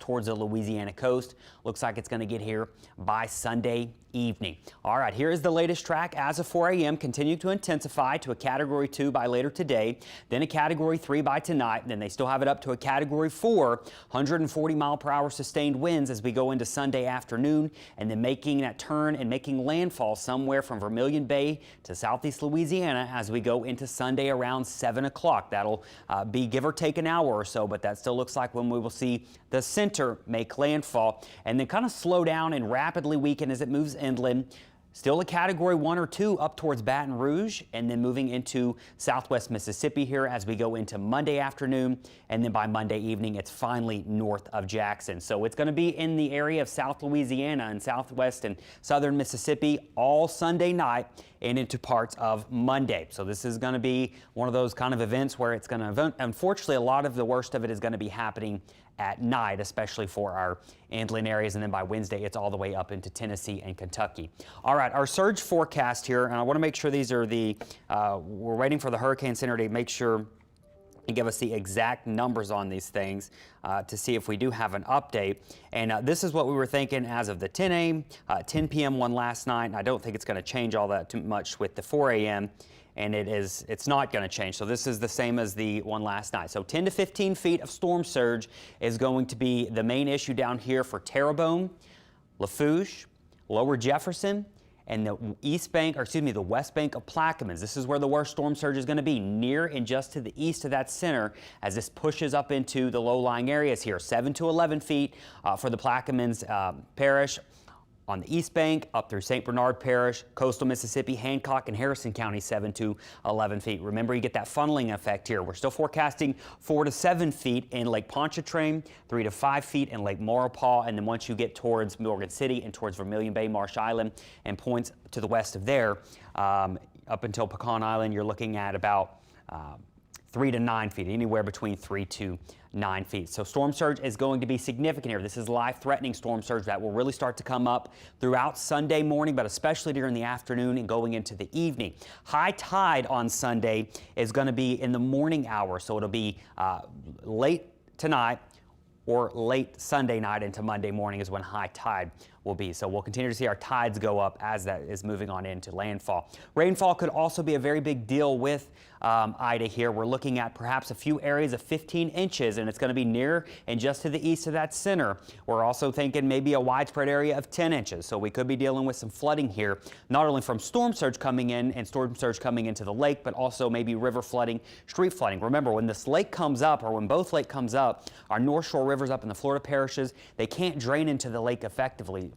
towards the Louisiana coast. Looks like it's going to get here by Sunday evening. All right, here is the latest track as of 4 a.m. Continue to intensify to a Category 2 by later today, then a Category 3 by tonight. Then they still have it up to a Category 4, 140-mile-per-hour sustained winds as we go into Sunday afternoon, and then making that turn and making landfall somewhere from Vermilion Bay to southeast Louisiana as we go into Sunday around 7 o'clock. That'll be give or take an hour or so, but that still looks like when we will see the center make landfall and then kind of slow down and rapidly weaken as it moves inland. Still a Category 1 or 2 up towards Baton Rouge, and then moving into southwest Mississippi here as we go into Monday afternoon, and then by Monday evening it's finally north of Jackson. So it's going to be in the area of South Louisiana and southwest and southern Mississippi all Sunday night and into parts of Monday. So this is going to be one of those kind of events where it's going to, unfortunately, a lot of the worst of it is going to be happening at night, especially for our inland areas, and then by Wednesday it's all the way up into Tennessee and Kentucky. All right, our surge forecast here, and I want to make sure these are the, we're waiting for the Hurricane Center to make sure and give us the exact numbers on these things to see if we do have an update. And this is what we were thinking as of the 10 a.m., 10 p.m. one last night, and I don't think it's going to change all that too much with the 4 a.m., and it's not going to change. So this is the same as the one last night. So 10 to 15 feet of storm surge is going to be the main issue down here for Terrebonne, Lafourche, Lower Jefferson, and the east bank, or excuse me, the west bank of Plaquemines. This is where the worst storm surge is going to be, near and just to the east of that center as this pushes up into the low-lying areas here. 7 to 11 feet for the Plaquemines Parish. On the east bank, up through St. Bernard Parish, coastal Mississippi, Hancock, and Harrison County, 7 to 11 feet. Remember, you get that funneling effect here. We're still forecasting 4 to 7 feet in Lake Pontchartrain, 3 to 5 feet in Lake Maurepas, and then once you get towards Morgan City and towards Vermilion Bay, Marsh Island, and points to the west of there, up until Pecan Island, you're looking at about 3 to 9 feet, anywhere between 3 to 9 feet. So storm surge is going to be significant here. This is life-threatening storm surge that will really start to come up throughout Sunday morning, but especially during the afternoon and going into the evening. High tide on Sunday is going to be in the morning hours, so it'll be late tonight or late Sunday night into Monday morning is when high tide will be. So we'll continue to see our tides go up as that is moving on into landfall. Rainfall could also be a very big deal with Ida here. We're looking at perhaps a few areas of 15 inches, and it's going to be near and just to the east of that center. We're also thinking maybe a widespread area of 10 inches. So we could be dealing with some flooding here, not only from storm surge coming in and storm surge coming into the lake, but also maybe river flooding, street flooding. Remember, when this lake comes up, or when both lakes comes up, our North Shore rivers up in the Florida parishes, they can't drain into the lake effectively.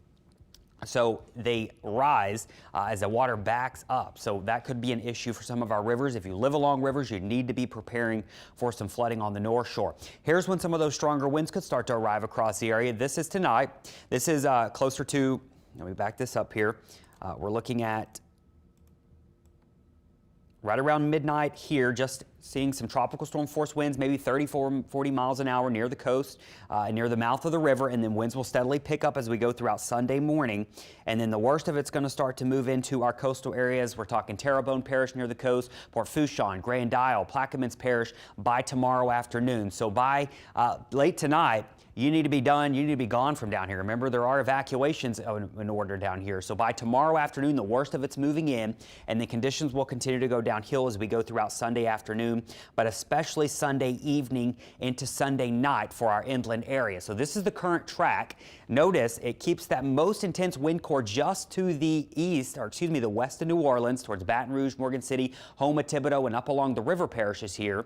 So they rise as the water backs up. So that could be an issue for some of our rivers. If you live along rivers, you need to be preparing for some flooding on the North Shore. Here's when some of those stronger winds could start to arrive across the area. This is tonight. This is closer to, let me back this up here. We're looking at right around midnight here, just seeing some tropical storm force winds, maybe 40 miles an hour near the coast, near the mouth of the river, and then winds will steadily pick up as we go throughout Sunday morning. And then the worst of it's going to start to move into our coastal areas. We're talking Terrebonne Parish near the coast, Port Fourchon, Grand Isle, Plaquemines Parish by tomorrow afternoon. So by late tonight, you need to be done. You need to be gone from down here. Remember, there are evacuations in order down here. So by tomorrow afternoon, the worst of it's moving in, and the conditions will continue to go downhill as we go throughout Sunday afternoon, but especially Sunday evening into Sunday night for our inland area. So this is the current track. Notice it keeps that most intense wind core just to the east, or excuse me, the west of New Orleans, towards Baton Rouge, Morgan City, Houma, Thibodaux, and up along the river parishes here.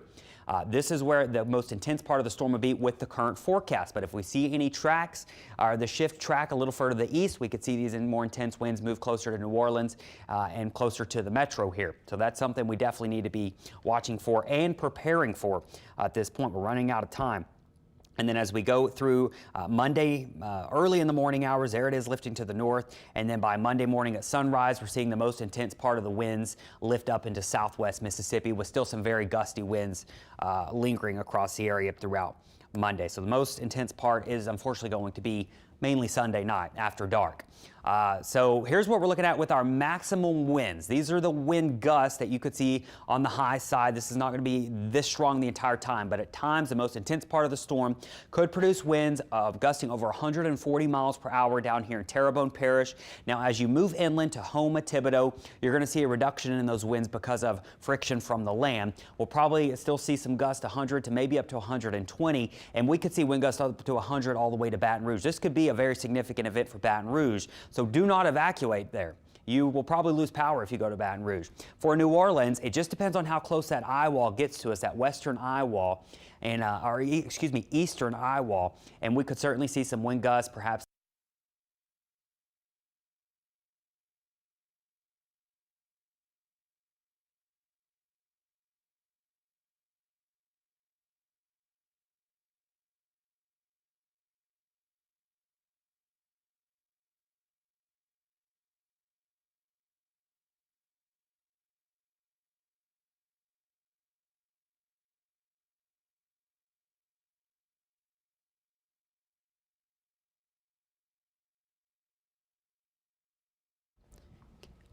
This is where the most intense part of the storm will be with the current forecast. But if we see any tracks, or the shift track a little further to the east, we could see these more intense winds move closer to New Orleans and closer to the metro here. So that's something we definitely need to be watching for and preparing for at this point. We're running out of time. And then as we go through Monday, early in the morning hours, there it is lifting to the north. And then by Monday morning at sunrise, we're seeing the most intense part of the winds lift up into southwest Mississippi, with still some very gusty winds lingering across the area throughout Monday. So the most intense part is unfortunately going to be mainly Sunday night after dark. So here's what we're looking at with our maximum winds. These are the wind gusts that you could see on the high side. This is not going to be this strong the entire time, but at times the most intense part of the storm could produce winds of gusting over 140 miles per hour down here in Terrebonne Parish. Now, as you move inland to Houma, Thibodaux, you're going to see a reduction in those winds because of friction from the land. We'll probably still see some gusts 100 to maybe up to 120, and we could see wind gusts up to 100 all the way to Baton Rouge. This could be a very significant event for Baton Rouge. So do not evacuate there. You will probably lose power if you go to Baton Rouge. For New Orleans, it just depends on how close that eye wall gets to us, that western eye wall, and eastern eye wall, and we could certainly see some wind gusts, perhaps.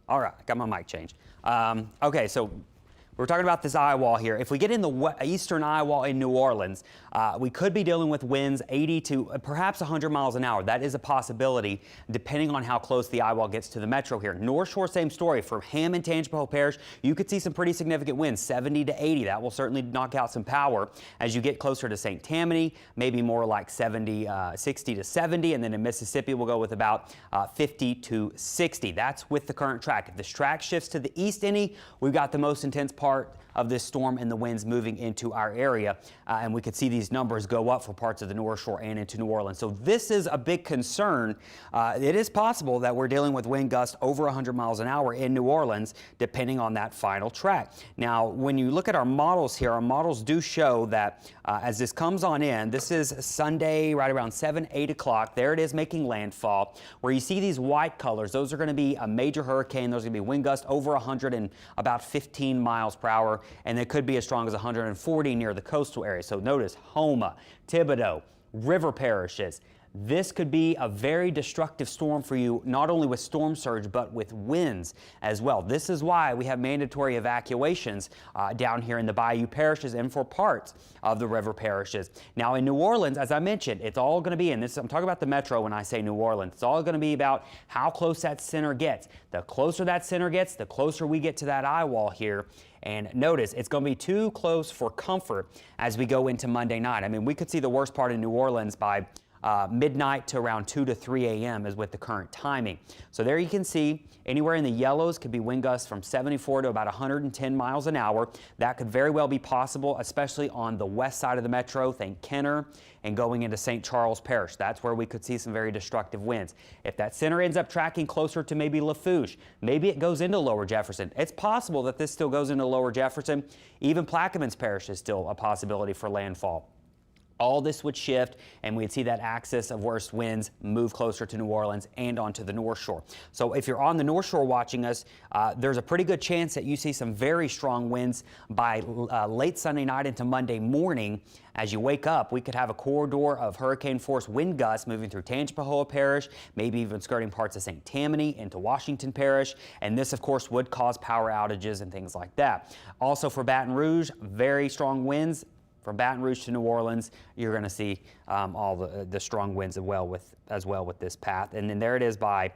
All right, got my mic changed. Okay, so we're talking about this eye wall here. If we get in the eastern eye wall in New Orleans, we could be dealing with winds 80 to perhaps 100 miles an hour. That is a possibility depending on how close the eye wall gets to the metro here. North Shore, same story. For Hammond, Tangipahoa Parish, you could see some pretty significant winds, 70 to 80. That will certainly knock out some power. As you get closer to St. Tammany, maybe more like 60 to 70, and then in Mississippi, we'll go with about 50 to 60. That's with the current track. If this track shifts to the east any, we've got the most intense part of this storm and the winds moving into our area, and we could see these numbers go up for parts of the North Shore and into New Orleans. So this is a big concern. It is possible that we're dealing with wind gusts over 100 miles an hour in New Orleans, depending on that final track. Now, when you look at our models here, our models do show that as this comes on in, this is Sunday right around 7, 8 o'clock. There it is making landfall. Where you see these white colors, those are going to be a major hurricane. Those are going to be wind gusts over 100 and about 15 miles per hour, and they could be as strong as 140 near the coastal area. So notice Houma, Thibodaux, river parishes. This could be a very destructive storm for you, not only with storm surge, but with winds as well. This is why we have mandatory evacuations down here in the bayou parishes and for parts of the river parishes. Now in New Orleans, as I mentioned, it's all going to be, and this, I'm talking about the metro when I say New Orleans, it's all going to be about how close that center gets. The closer that center gets, the closer we get to that eye wall here. And notice, it's going to be too close for comfort as we go into Monday night. I mean, we could see the worst part in New Orleans by midnight to around 2 to 3 a.m. is with the current timing. So there you can see anywhere in the yellows could be wind gusts from 74 to about 110 miles an hour. That could very well be possible, especially on the west side of the metro, think Kenner, and going into St. Charles Parish. That's where we could see some very destructive winds. If that center ends up tracking closer to maybe Lafourche, maybe it goes into Lower Jefferson. It's possible that this still goes into Lower Jefferson. Even Plaquemines Parish is still a possibility for landfall. All this would shift, and we'd see that axis of worst winds move closer to New Orleans and onto the North Shore. So if you're on the North Shore watching us, there's a pretty good chance that you see some very strong winds by late Sunday night into Monday morning. As you wake up, we could have a corridor of hurricane-force wind gusts moving through Tangipahoa Parish, maybe even skirting parts of St. Tammany into Washington Parish, and this, of course, would cause power outages and things like that. Also for Baton Rouge, very strong winds. From Baton Rouge to New Orleans, you're going to see all the strong winds as well with this path. And then there it is by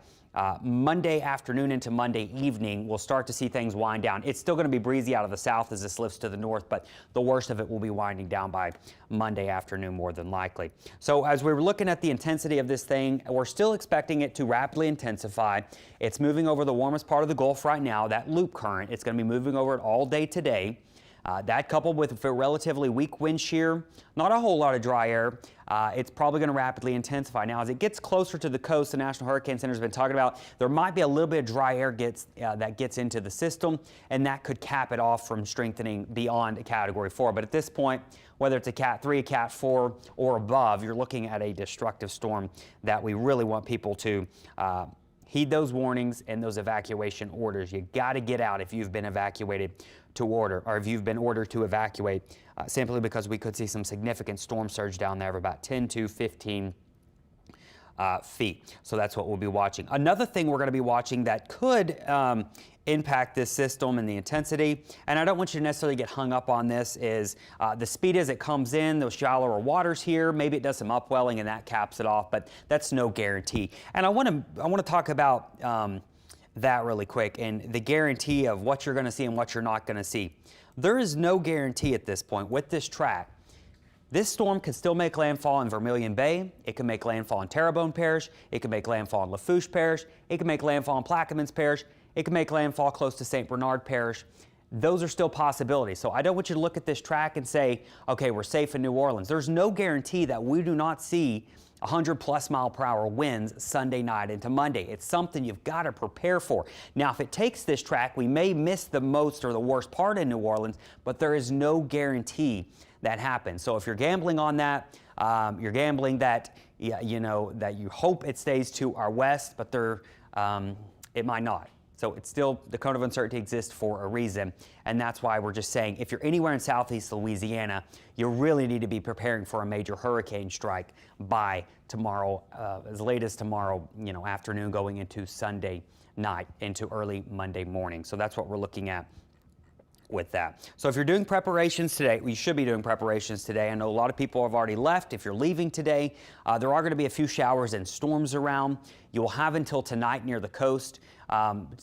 Monday afternoon into Monday evening. We'll start to see things wind down. It's still going to be breezy out of the south as this lifts to the north, but the worst of it will be winding down by Monday afternoon more than likely. So as we're looking at the intensity of this thing, we're still expecting it to rapidly intensify. It's moving over the warmest part of the Gulf right now, that loop current. It's going to be moving over it all day today. That coupled with a relatively weak wind shear, not a whole lot of dry air, it's probably going to rapidly intensify. Now, as it gets closer to the coast, the National Hurricane Center has been talking about, there might be a little bit of dry air that gets into the system, and that could cap it off from strengthening beyond a Category 4. But at this point, whether it's a Cat 3, a Cat 4, or above, you're looking at a destructive storm that we really want people to heed those warnings and those evacuation orders. You got to get out if you've been evacuated to order, or if you've been ordered to evacuate, simply because we could see some significant storm surge down there of about 10 to 15 feet. So that's what we'll be watching. Another thing we're going to be watching that could impact this system and the intensity, and I don't want you to necessarily get hung up on this, is the speed as it comes in, those shallower waters here. Maybe it does some upwelling and that caps it off, but that's no guarantee. And I want to talk about that really quick, and the guarantee of what you're going to see and what you're not going to see. There is no guarantee at this point with this track. This storm could still make landfall in Vermilion Bay. It can make landfall in Terrebonne Parish. It can make landfall in Lafourche Parish. It can make landfall in Plaquemines Parish. It can make landfall close to St. Bernard Parish. Those are still possibilities. So I don't want you to look at this track and say, okay, we're safe in New Orleans. There's no guarantee that we do not see 100+ mile-per-hour winds Sunday night into Monday. It's something you've got to prepare for. Now, if it takes this track, we may miss the most or the worst part in New Orleans, but there is no guarantee that happens. So if you're gambling on that, you're gambling that, you know, that you hope it stays to our west, but it might not. So it's still, the cone of uncertainty exists for a reason, and that's why we're just saying if you're anywhere in southeast Louisiana, you really need to be preparing for a major hurricane strike by tomorrow, as late as tomorrow, you know, afternoon going into Sunday night, into early Monday morning. So that's what we're looking at with that. So if you're doing preparations today, you should be doing preparations today. I know a lot of people have already left. If you're leaving today, there are going to be a few showers and storms around. You will have until tonight near the coast,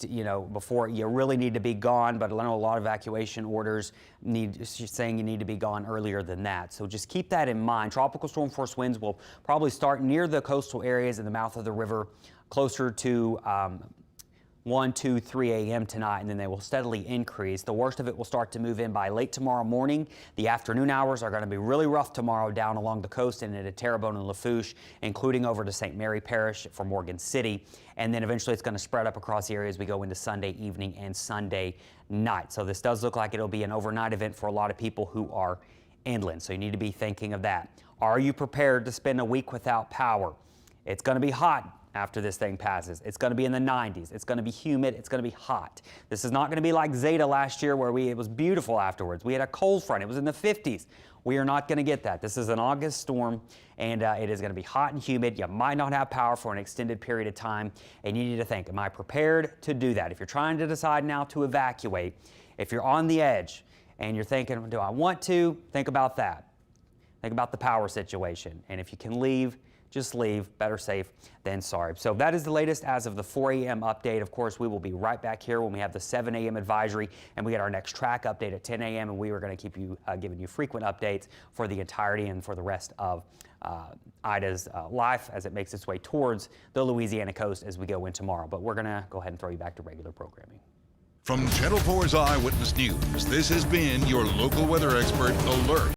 you know, before you really need to be gone. But I know a lot of evacuation orders saying you need to be gone earlier than that. So just keep that in mind. Tropical storm force winds will probably start near the coastal areas in the mouth of the river, closer to 1, 2, 3 a.m. tonight, and then they will steadily increase. The worst of it will start to move in by late tomorrow morning. The afternoon hours are going to be really rough tomorrow down along the coast and into Terrebonne and Lafourche, including over to St. Mary Parish for Morgan City. And then eventually it's going to spread up across the area as we go into Sunday evening and Sunday night. So this does look like it'll be an overnight event for a lot of people who are inland. So you need to be thinking of that. Are you prepared to spend a week without power? It's going to be hot after this thing passes. It's going to be in the 90s. It's going to be humid. It's going to be hot. This is not going to be like Zeta last year where it was beautiful afterwards. We had a cold front. It was in the 50s. We are not going to get that. This is an August storm, and it is going to be hot and humid. You might not have power for an extended period of time, and you need to think, am I prepared to do that? If you're trying to decide now to evacuate, if you're on the edge and you're thinking, do I want to? Think about that. Think about the power situation. And if you can leave, just leave. Better safe than sorry. So that is the latest as of the 4 a.m. update. Of course, we will be right back here when we have the 7 a.m. advisory and we get our next track update at 10 a.m. and we are going to keep you giving you frequent updates for the entirety and for the rest of Ida's life as it makes its way towards the Louisiana coast as we go in tomorrow. But we're going to go ahead and throw you back to regular programming. From Channel 4's Eyewitness News, this has been your local weather expert alert.